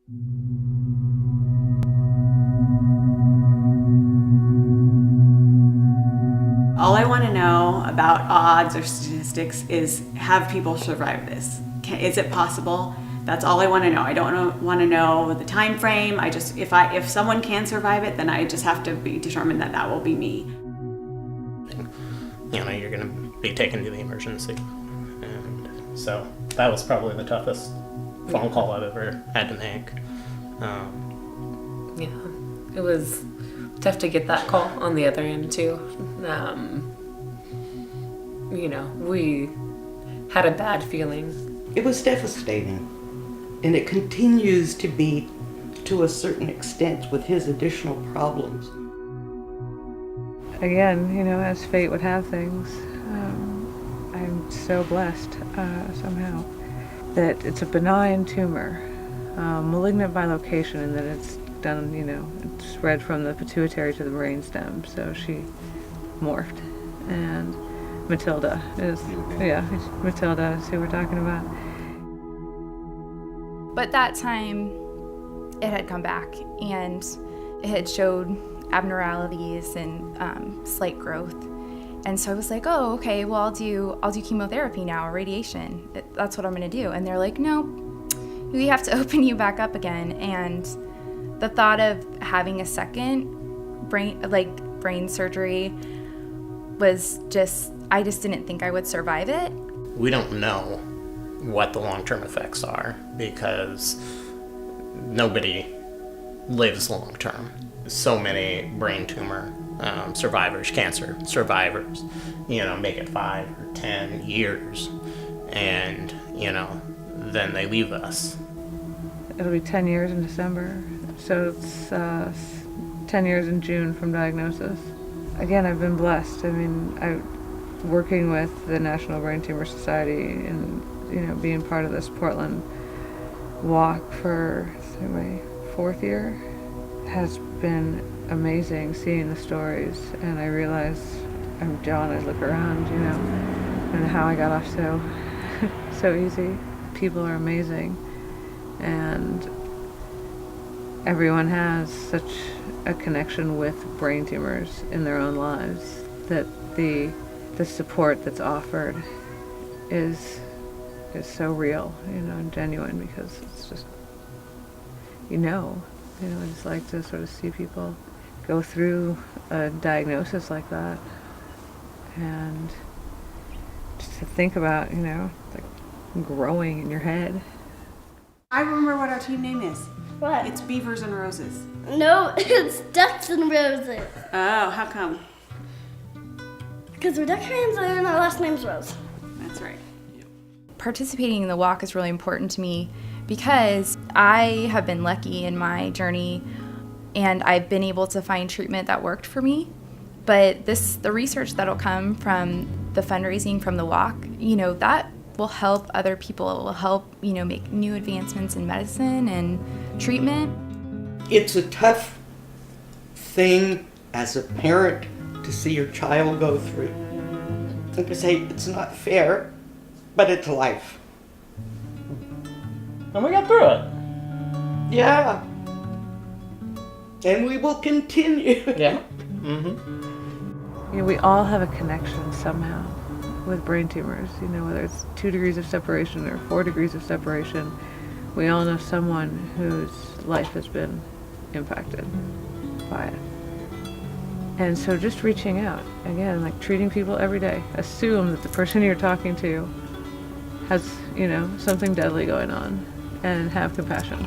All I want to know about odds or statistics is, have people survive this? Is it possible? That's all I want to know. I don't want to know the time frame. If someone can survive it, then I just have to be determined that that will be me. You're going to be taken to the emergency. And so that was probably the toughest phone call I've ever had to make. It was tough to get that call on the other end too. We had a bad feeling. It was devastating, and it continues to be to a certain extent with his additional problems. Again, as fate would have things, I'm so blessed somehow that it's a benign tumor, malignant by location, and that it's done, it spread from the pituitary to the brainstem, so she morphed. And Matilda is who we're talking about. But that time, it had come back, and it had showed abnormalities and slight growth. And so I was like, oh, okay, well, I'll do chemotherapy now, or radiation. That's what I'm gonna do. And they're like, no, we have to open you back up again. And the thought of having a second brain surgery was I just didn't think I would survive it. We don't know what the long-term effects are because nobody lives long-term. So many brain tumor survivors, cancer survivors, make it 5 or 10 years, and, then they leave us. It'll be 10 years in December, so it's 10 years in June from diagnosis. Again, I've been blessed. Working with the National Brain Tumor Society and, being part of this Portland walk for my 4th year has been amazing, seeing the stories. And I realize I'm John, I look around, and how I got off so easy. People are amazing, and everyone has such a connection with brain tumors in their own lives that the support that's offered is so real, and genuine, because it's just, I just like to sort of see people go through a diagnosis like that, and just to think about, like growing in your head. I remember what our team name is. What? It's Beavers and Roses. No, it's Ducks and Roses. Oh, how come? Because we're duck fans and our last name's Rose. That's right. Participating in the walk is really important to me because I have been lucky in my journey, and I've been able to find treatment that worked for me. But the research that'll come from the fundraising from the walk, that will help other people. It will help, make new advancements in medicine and treatment. It's a tough thing as a parent to see your child go through. Like I say, it's not fair, but it's life. And we got through it. Yeah. And we will continue. Yeah. Mm-hmm. We all have a connection somehow with brain tumors, whether it's 2 degrees of separation or 4 degrees of separation. We all know someone whose life has been impacted by it. And so just reaching out, again, like treating people every day. Assume that the person you're talking to has, something deadly going on, and have compassion.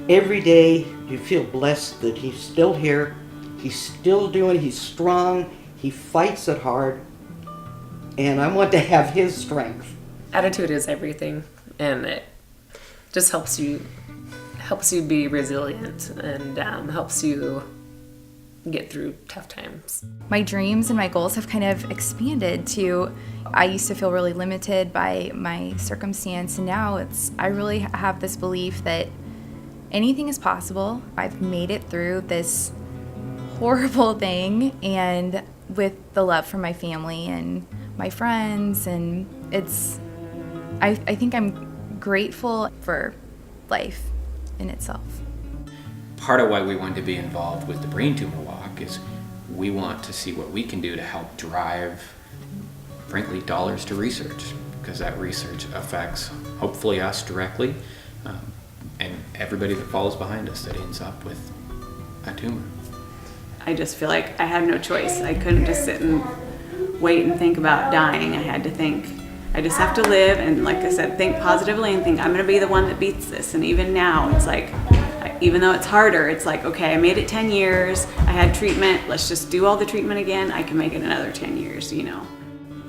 Every day you feel blessed that he's still here, he's still doing, he's strong, he fights it hard, and I want to have his strength. Attitude is everything, and it just helps you be resilient, and helps you get through tough times. My dreams and my goals have kind of expanded to, I used to feel really limited by my circumstance, and now I really have this belief that anything is possible. I've made it through this horrible thing, and with the love from my family and my friends, and I think I'm grateful for life in itself. Part of why we wanted to be involved with the Brain Tumor Walk is we want to see what we can do to help drive, frankly, dollars to research, because that research affects, hopefully, us directly, and everybody that follows behind us that ends up with a tumor. I just feel like I had no choice. I couldn't just sit and wait and think about dying. I had to think, I just have to live, and like I said, think positively and think I'm gonna be the one that beats this. And even now, it's like, even though it's harder, it's like, okay, I made it 10 years, I had treatment, let's just do all the treatment again, I can make it another 10 years, you know.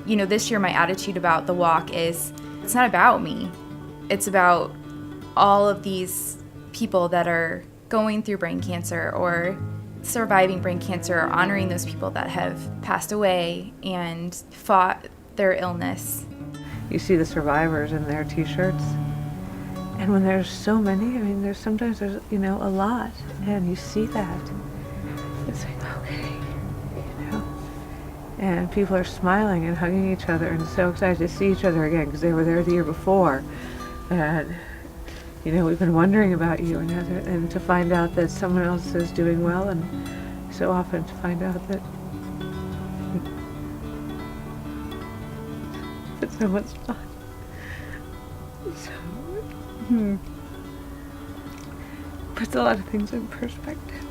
You know, this year my attitude about the walk is, it's not about me. It's about all of these people that are going through brain cancer or surviving brain cancer, or honoring those people that have passed away and fought their illness. You see the survivors in their t-shirts. And when there's so many, I mean, sometimes there's, you know, a lot, and you see that. It's like, okay, you know. And people are smiling and hugging each other and so excited to see each other again because they were there the year before. And, you know, we've been wondering about you, and to find out that someone else is doing well, and so often to find out that someone's not. So, puts a lot of things in perspective.